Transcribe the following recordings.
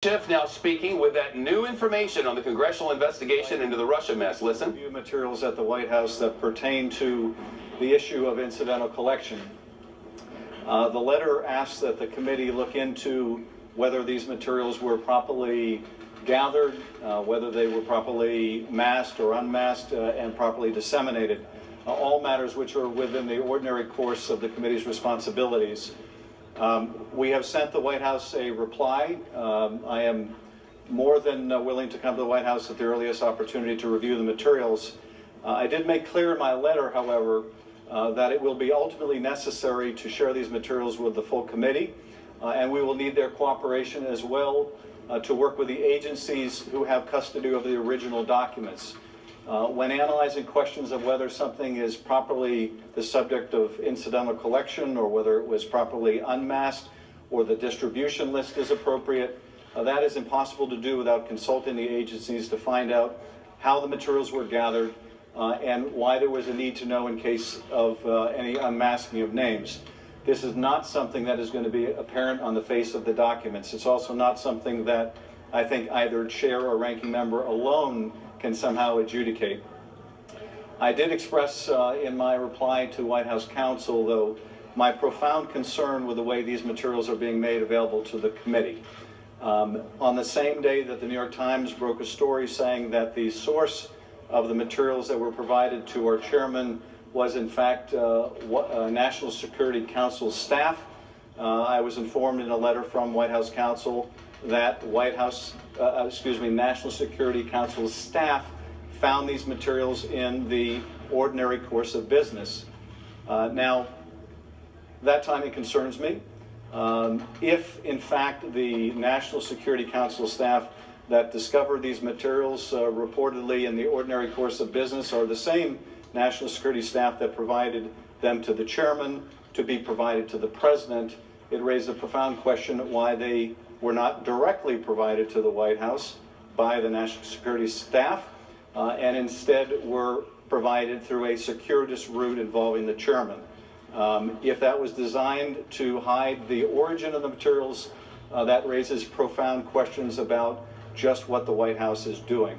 Schiff now speaking with that new information on the congressional investigation into the Russia mess. Listen. Review materials at the White House that pertain to the issue of incidental collection. The letter asks that the committee look into whether these materials were properly gathered, whether they were properly masked or unmasked, and properly disseminated. All matters which are within the ordinary course of the committee's responsibilities. We have sent the White House a reply. I am more than willing to come to the White House at the earliest opportunity to review the materials. I did make clear in my letter, however, that it will be ultimately necessary to share these materials with the full committee, and we will need their cooperation as well to work with the agencies who have custody of the original documents. When analyzing questions of whether something is properly the subject of incidental collection or whether it was properly unmasked or the distribution list is appropriate, that is impossible to do without consulting the agencies to find out how the materials were gathered and why there was a need to know in case of any unmasking of names. This is not something that is going to be apparent on the face of the documents. It's also not something that I think either chair or ranking member alone can somehow adjudicate. I did express in my reply to White House counsel, though, my profound concern with the way these materials are being made available to the committee. On the same day that the New York Times broke a story saying that the source of the materials that were provided to our chairman was in fact National Security Council staff, I was informed in a letter from White House counsel that National Security Council staff found these materials in the ordinary course of business. Now, that timing concerns me. If, in fact, the National Security Council staff that discovered these materials reportedly in the ordinary course of business are the same National Security staff that provided them to the chairman to be provided to the president, it raised a profound question why they were not directly provided to the White House by the National Security staff and instead were provided through a circuitous route involving the chairman. If that was designed to hide the origin of the materials, that raises profound questions about just what the White House is doing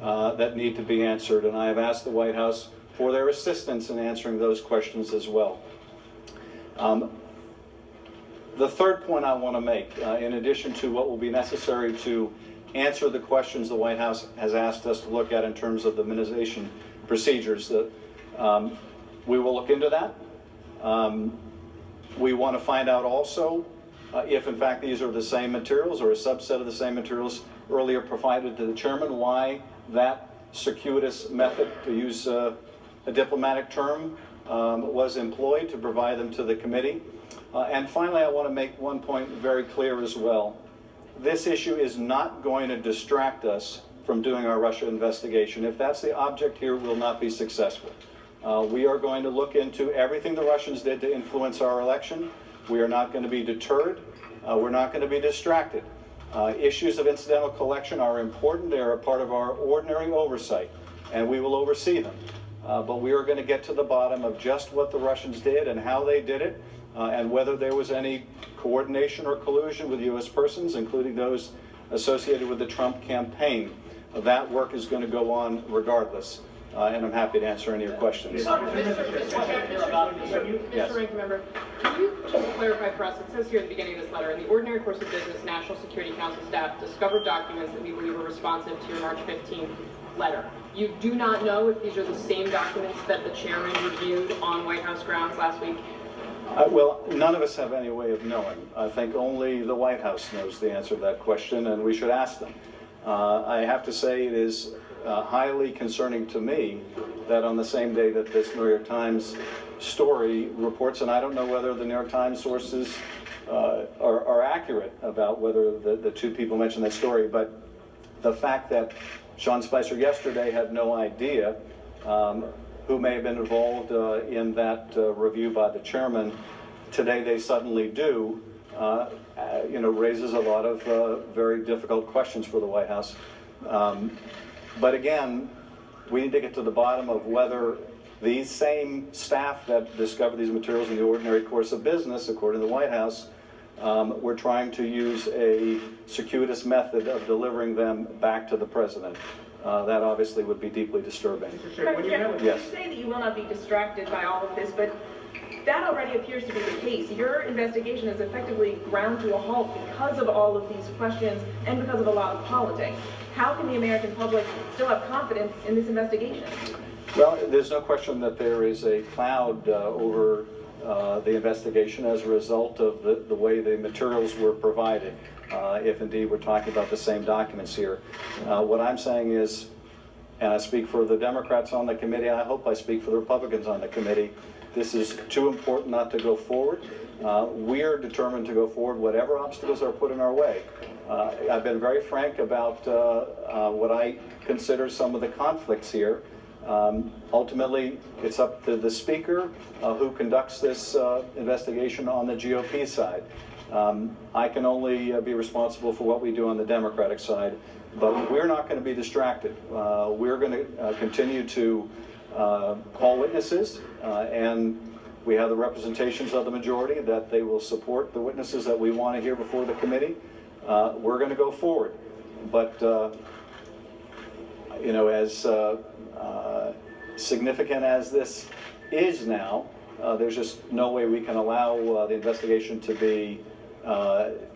that need to be answered, and I have asked the White House for their assistance in answering those questions as well. The third point I want to make, in addition to what will be necessary to answer the questions the White House has asked us to look at in terms of the minimization procedures, we will look into that. We want to find out also if in fact these are the same materials or a subset of the same materials earlier provided to the chairman, why that circuitous method, to use a diplomatic term, was employed to provide them to the committee. And finally, I want to make one point very clear as well. This issue is not going to distract us from doing our Russia investigation. If that's the object here, we'll not be successful. We are going to look into everything the Russians did to influence our election. We are not going to be deterred. We're not going to be distracted. Issues of incidental collection are important. They are a part of our ordinary oversight, and we will oversee them. But we are going to get to the bottom of just what the Russians did and how they did it, and whether there was any coordination or collusion with U.S. persons, including those associated with the Trump campaign. That work is going to go on regardless, and I'm happy to answer any of your questions. Mr. Ranking Member, can you just clarify for us, it says here at the beginning of this letter, in the ordinary course of business, National Security Council staff discovered documents that we believe were responsive to your March 15th letter. You do not know if these are the same documents that the chairman reviewed on White House grounds last week? Well, none of us have any way of knowing. I think only the White House knows the answer to that question, and we should ask them. I have to say it is highly concerning to me that on the same day that this New York Times story reports, and I don't know whether the New York Times sources are accurate about whether the two people mentioned that story, but the fact that Sean Spicer yesterday had no idea who may have been involved in that review by the chairman, today they suddenly do, raises a lot of very difficult questions for the White House. But again, we need to get to the bottom of whether these same staff that discovered these materials in the ordinary course of business, according to the White House, we're trying to use a circuitous method of delivering them back to the president. That obviously would be deeply disturbing. You Yes. say that you will not be distracted by all of this, but that already appears to be the case. Your investigation is effectively ground to a halt because of all of these questions and because of a lot of politics. How can the American public still have confidence in this investigation? Well, there's no question that there is a cloud over the investigation as a result of the way the materials were provided, if indeed we're talking about the same documents here. What I'm saying is, and I speak for the Democrats on the committee, I hope I speak for the Republicans on the committee, this is too important not to go forward. We are determined to go forward whatever obstacles are put in our way. I've been very frank about what I consider some of the conflicts here. Ultimately, it's up to the Speaker who conducts this investigation on the GOP side. I can only be responsible for what we do on the Democratic side, but we're not going to be distracted. We're going to continue to call witnesses, and we have the representations of the majority that they will support the witnesses that we want to hear before the committee. We're going to go forward, but you know, as significant as this is now, there's just no way we can allow the investigation to be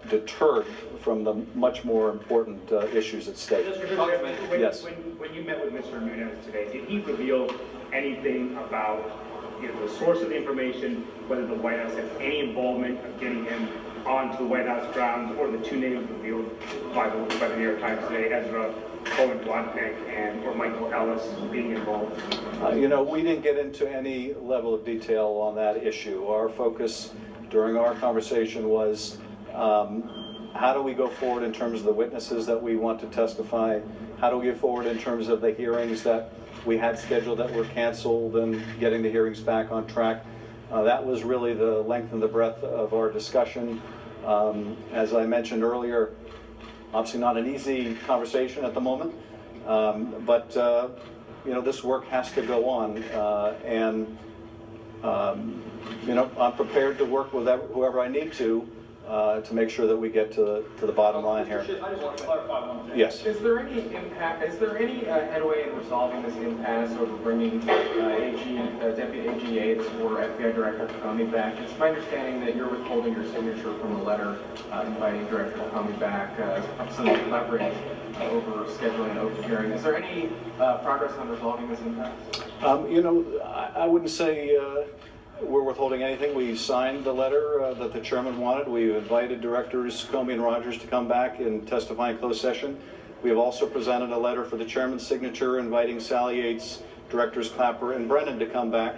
deterred from the much more important issues at stake. Yes. When you met with Mr. Nunes today, did he reveal anything about the source of the information, whether the White House has any involvement of getting him onto the White House grounds, or the two names revealed by the New York Times today, Ezra Cohen-Blotnick or Michael Ellis being involved? You know, we didn't get into any level of detail on that issue. Our focus during our conversation was how do we go forward in terms of the witnesses that we want to testify? How do we go forward in terms of the hearings that we had scheduled that were canceled and getting the hearings back on track? That was really the length and the breadth of our discussion. As I mentioned earlier, obviously not an easy conversation at the moment, but you know, this work has to go on, and you know, I'm prepared to work with whoever I need to make sure that we get to the bottom line here. Schiff, I just want to clarify one thing. Yes. Is there any impact? Is there any headway in resolving this impasse over bringing Deputy AG Yates or FBI Director Comey back? It's my understanding that you're withholding your signature from the letter inviting Director Comey back. Some leverage over scheduling an open hearing. Is there any progress on resolving this impasse? You know, I wouldn't say we're withholding anything. We signed the letter that the chairman wanted. We invited directors Comey and Rogers to come back and testify in closed session. We have also presented a letter for the chairman's signature inviting Sally Yates, directors Clapper and Brennan to come back.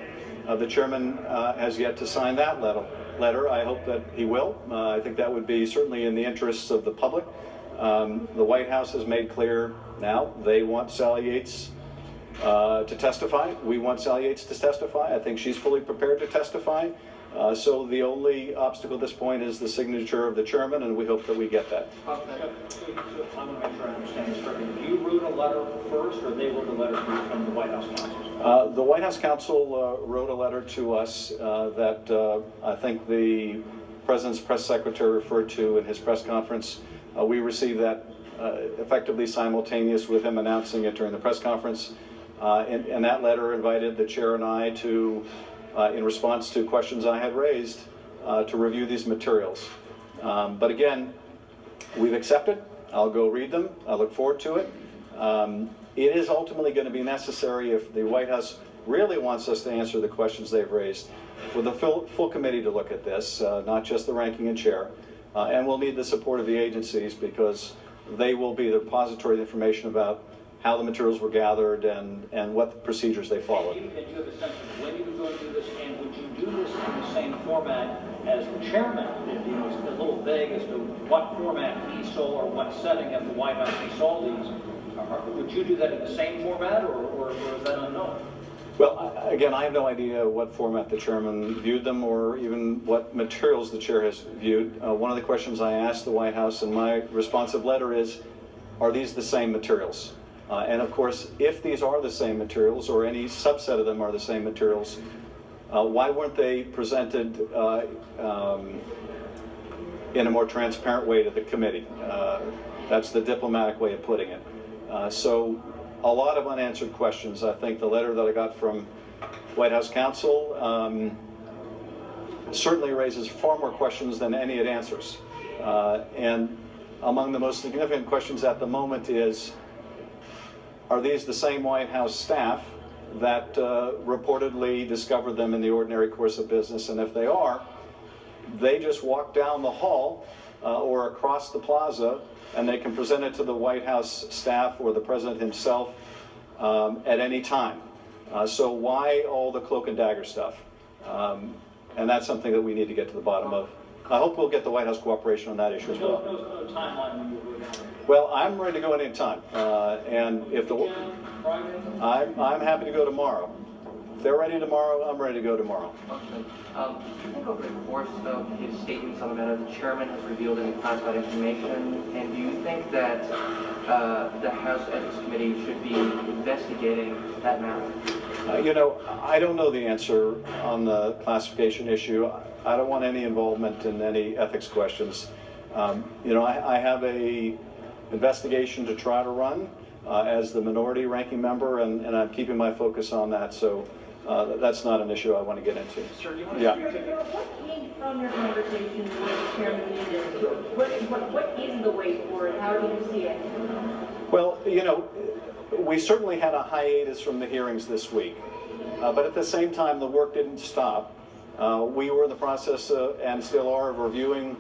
The chairman has yet to sign that letter. I hope that he will. I think that would be certainly in the interests of the public. The White House has made clear now they want Sally Yates to testify. We want Sally Yates to testify. I think she's fully prepared to testify. So the only obstacle at this point is the signature of the chairman, and we hope that we get that. I want to make sure I understand this correctly. You wrote a letter first, or they wrote a letter from the White House counsel? The White House counsel wrote a letter to us that I think the president's press secretary referred to in his press conference. We received that effectively simultaneous with him announcing it during the press conference. And that letter invited the chair and I to, in response to questions I had raised, to review these materials. But again, we've accepted. I'll go read them. I look forward to it. It is ultimately going to be necessary, if the White House really wants us to answer the questions they've raised, for the full committee to look at this, not just the ranking and chair. And we'll need the support of the agencies, because they will be the repository of information about how the materials were gathered and what procedures they followed. And you have a sense of when you would go to do this, and would you do this in the same format as the chairman did? You know, it's a little vague as to what format he saw or what setting at the White House he saw these. Would you do that in the same format, or is that unknown? Well, again, I have no idea what format the chairman viewed them, or even what materials the chair has viewed. One of the questions I asked the White House in my responsive letter is, are these the same materials? And of course, if these are the same materials, or any subset of them are the same materials, why weren't they presented in a more transparent way to the committee. That's the diplomatic way of putting it. So a lot of unanswered questions. I think the letter that I got from White House counsel certainly raises far more questions than any it answers. And among the most significant questions at the moment is, are these the same White House staff that reportedly discovered them in the ordinary course of business? And if they are, they just walk down the hall or across the plaza and they can present it to the White House staff or the president himself at any time. So why all the cloak and dagger stuff? And that's something that we need to get to the bottom of. I hope we'll get the White House cooperation on that issue as well. No timeline when you go down. Well, I'm ready to go any time, and if the I'm happy to go tomorrow. If they're ready tomorrow, I'm ready to go tomorrow. Do you think over the course of his statements on the matter, the chairman has revealed any classified information? And do you think that the House Ethics Committee should be investigating that matter? You know, I don't know the answer on the classification issue. I don't want any involvement in any ethics questions. You know, I have a investigation to try to run as the minority ranking member, and I'm keeping my focus on that. So that's not an issue I want to get into. Sir, do you want to Yeah. What came from your conversation with Chairman Nunes? What is the way forward? How do you see it? Well, you know, we certainly had a hiatus from the hearings this week, but at the same time, the work didn't stop. We were in the process and still are of reviewing,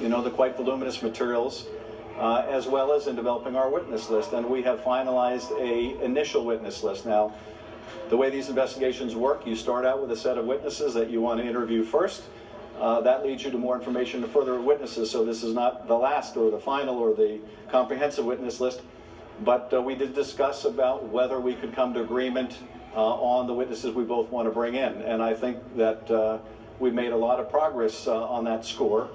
you know, the quite voluminous materials, as well as in developing our witness list, and we have finalized a initial witness list. Now, the way these investigations work, you start out with a set of witnesses that you want to interview first. That leads you to more information to further witnesses, so this is not the last or the final or the comprehensive witness list, but we did discuss about whether we could come to agreement on the witnesses we both want to bring in, and I think that we've made a lot of progress on that score.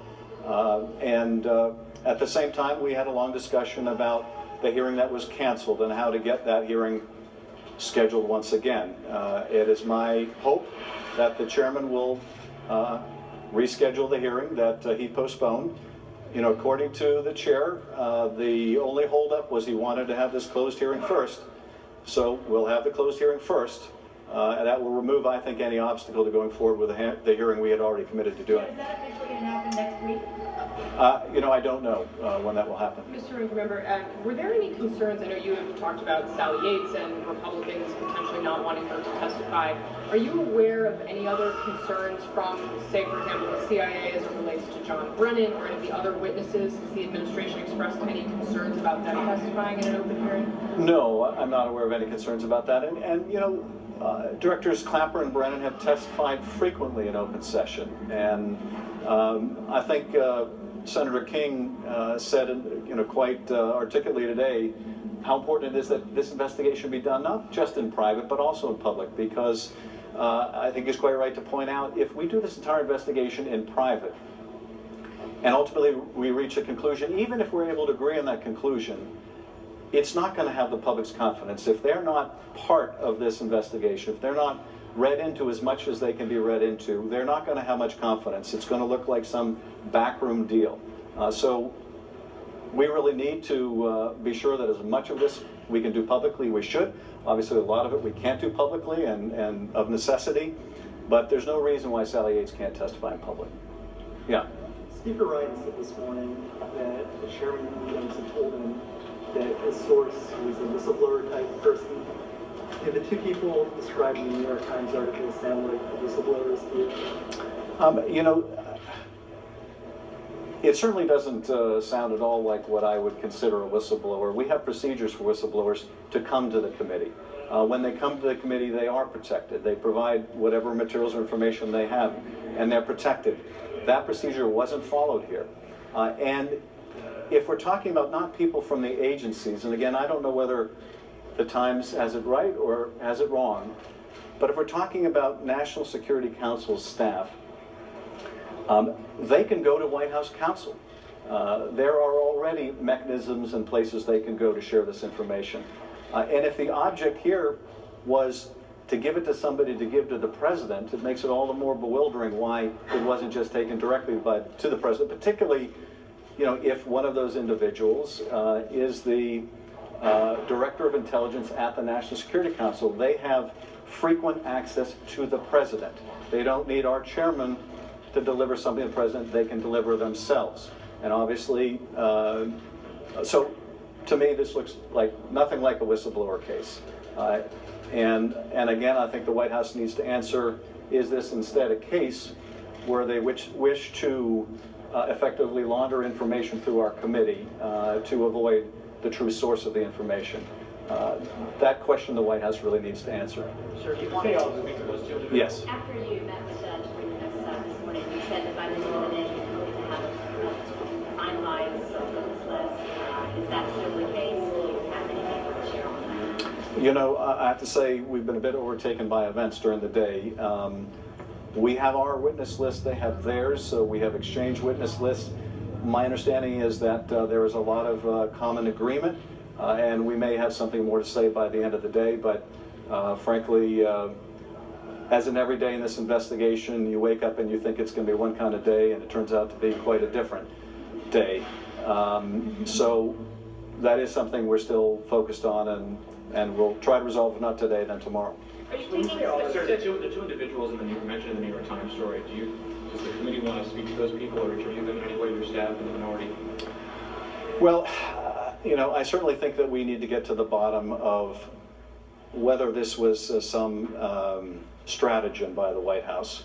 And at the same time, we had a long discussion about the hearing that was canceled and how to get that hearing scheduled once again. It is my hope that the chairman will reschedule the hearing that he postponed. You know, according to the chair, the only holdup was he wanted to have this closed hearing first. So we'll have the closed hearing first, and that will remove, I think, any obstacle to going forward with the hearing we had already committed to doing. Is that officially going to happen next week? You know, I don't know when that will happen. Mr. Ranking Member, were there any concerns? I know you have talked about Sally Yates and Republicans potentially not wanting her to testify. Are you aware of any other concerns from, say, for example, the CIA as it relates to John Brennan or any of the other witnesses? Has the administration expressed any concerns about them testifying in an open hearing? No, I'm not aware of any concerns about that. And you know, Directors Clapper and Brennan have testified frequently in open session. And I think Senator King said, you know, quite articulately today how important it is that this investigation be done not just in private but also in public, because I think he's quite right to point out, if we do this entire investigation in private and ultimately we reach a conclusion, even if we're able to agree on that conclusion, it's not going to have the public's confidence. If they're not part of this investigation, if they're not read into as much as they can be read into, they're not going to have much confidence. It's going to look like some backroom deal. So we really need to be sure that as much of this we can do publicly, we should. Obviously, a lot of it we can't do publicly and of necessity, but there's no reason why Sally Yates can't testify in public. Yeah. Speaker Ryan said this morning that the Chairman Nunes had told him that his source was a whistleblower type person. Did the two people described in the New York Times article sound like whistleblowers to you? You know, it certainly doesn't sound at all like what I would consider a whistleblower. We have procedures for whistleblowers to come to the committee. When they come to the committee, they are protected. They provide whatever materials or information they have, and they're protected. That procedure wasn't followed here. And if we're talking about not people from the agencies, and again, I don't know whether the Times has it right or has it wrong, but if we're talking about National Security Council staff, they can go to White House counsel. There are already mechanisms and places they can go to share this information. And if the object here was to give it to somebody to give to the president, it makes it all the more bewildering why it wasn't just taken directly to the president, particularly, you know, if one of those individuals is the Director of Intelligence at the National Security Council. They have frequent access to the president. They don't need our chairman to deliver something to the president. They can deliver themselves. And obviously, so to me, this looks like nothing like a whistleblower case. And again, I think the White House needs to answer, is this instead a case where they wish to effectively launder information through our committee to avoid the true source of the information? That question the White House really needs to answer. Sir, do you want to speak to those two? Yes. After you met with Judge Nunes this morning, you said that by the end of the day, you hope to have a finalized witness list. Is that still the case? Do you have anything to share on that? You know, I have to say we've been a bit overtaken by events during the day. We have our witness list, they have theirs, so we have exchange witness lists. My understanding is that there is a lot of common agreement, and we may have something more to say by the end of the day, but frankly, as in every day in this investigation, you wake up and you think it's going to be one kind of day, and it turns out to be quite a different day. So that is something we're still focused on, and we'll try to resolve, if not today, then tomorrow. Are you thinking Sir, the two individuals in the mentioned in the New York Times story, does the committee want to speak to those people or interview them in any way, your staff and the minority? Well, you know, I certainly think that we need to get to the bottom of whether this was some stratagem by the White House.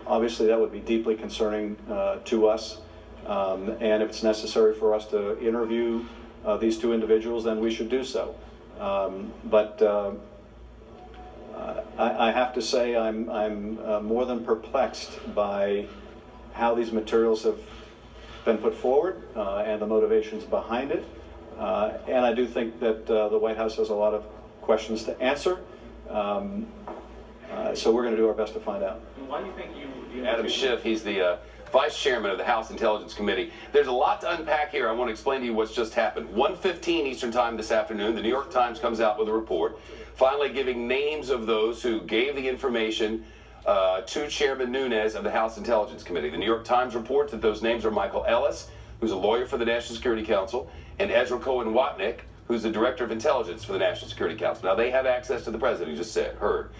Obviously, that would be deeply concerning to us, and if it's necessary for us to interview these two individuals, then we should do so. But I have to say I'm more than perplexed by how these materials have been put forward and the motivations behind it. And I do think that the White House has a lot of questions to answer. So we're going to do our best to find out. And why do you think you Adam Schiff, he's the Vice Chairman of the House Intelligence Committee. There's a lot to unpack here. I want to explain to you what's just happened. 1:15 Eastern Time this afternoon, the New York Times comes out with a report, finally giving names of those who gave the information to Chairman Nunes of the House Intelligence Committee. The New York Times reports that those names are Michael Ellis, who's a lawyer for the National Security Council, and Ezra Cohen-Watnick, who's the Director of Intelligence for the National Security Council. Now, they have access to the president, you just heard.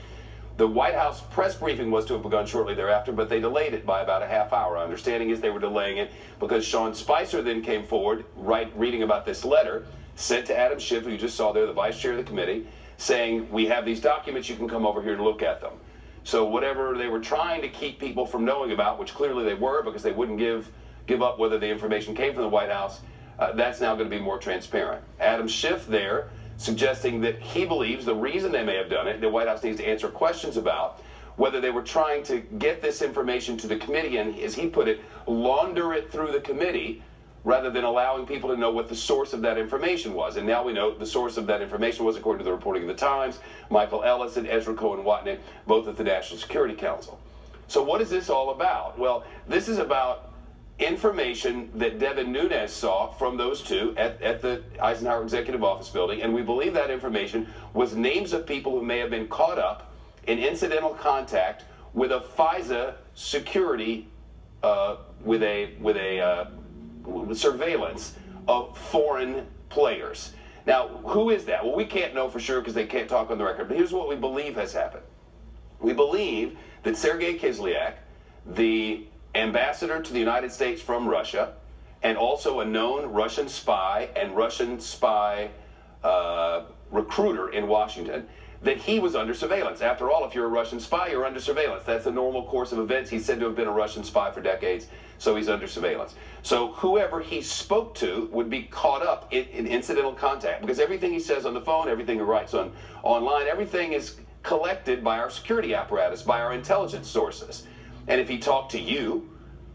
The White House press briefing was to have begun shortly thereafter, but they delayed it by about a half hour. Our understanding is they were delaying it because Sean Spicer then came forward, reading about this letter sent to Adam Schiff, who you just saw there, the vice chair of the committee, saying, we have these documents, you can come over here and look at them. So whatever they were trying to keep people from knowing about, which clearly they were because they wouldn't give up whether the information came from the White House, that's now going to be more transparent. Adam Schiff there suggesting that he believes the reason they may have done it, the White House needs to answer questions about whether they were trying to get this information to the committee and, as he put it, launder it through the committee rather than allowing people to know what the source of that information was. And now we know the source of that information was, according to the reporting of the Times, Michael Ellis and Ezra Cohen-Watnick, both at the National Security Council. So what is this all about? Well, this is about information that Devin Nunes saw from those two at the Eisenhower Executive Office building, and we believe that information was names of people who may have been caught up in incidental contact with a FISA security, with surveillance of foreign players. Now, who is that? Well, we can't know for sure because they can't talk on the record, but here's what we believe has happened. We believe that Sergei Kislyak, the ambassador to the United States from Russia, and also a known Russian spy and Russian spy recruiter in Washington, that he was under surveillance. After all, if you're a Russian spy, you're under surveillance. That's the normal course of events. He's said to have been a Russian spy for decades, so he's under surveillance. So whoever he spoke to would be caught up in incidental contact, because everything he says on the phone, everything he writes online, everything is collected by our security apparatus, by our intelligence sources. And if he talked to you,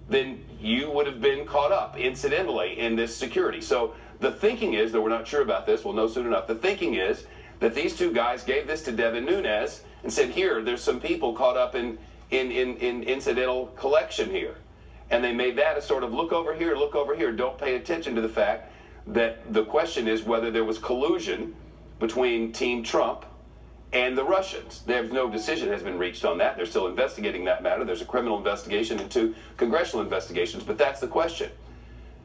then you would have been caught up incidentally in this security. So the thinking is, though we're not sure about this, we'll know soon enough, the thinking is that these two guys gave this to Devin Nunes and said, here, there's some people caught up in incidental collection here. And they made that a sort of look over here, don't pay attention to the fact that the question is whether there was collusion between Team Trump and the Russians. There's no decision has been reached on that. They're still investigating that matter. There's a criminal investigation and 2 congressional investigations, but that's the question.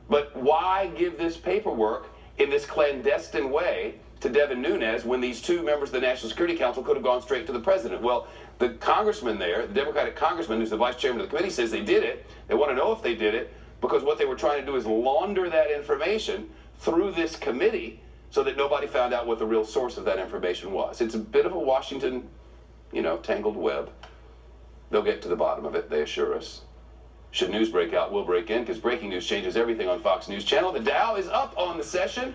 But why give this paperwork in this clandestine way to Devin Nunes when these 2 members of the National Security Council could have gone straight to the president? Well, the congressman there, the Democratic congressman who's the vice chairman of the committee, says they did it. They want to know if they did it because what they were trying to do is launder that information through this committee so that nobody found out what the real source of that information was. It's a bit of a Washington, tangled web. They'll get to the bottom of it, they assure us. Should news break out, we'll break in because breaking news changes everything on Fox News Channel. The Dow is up on the session.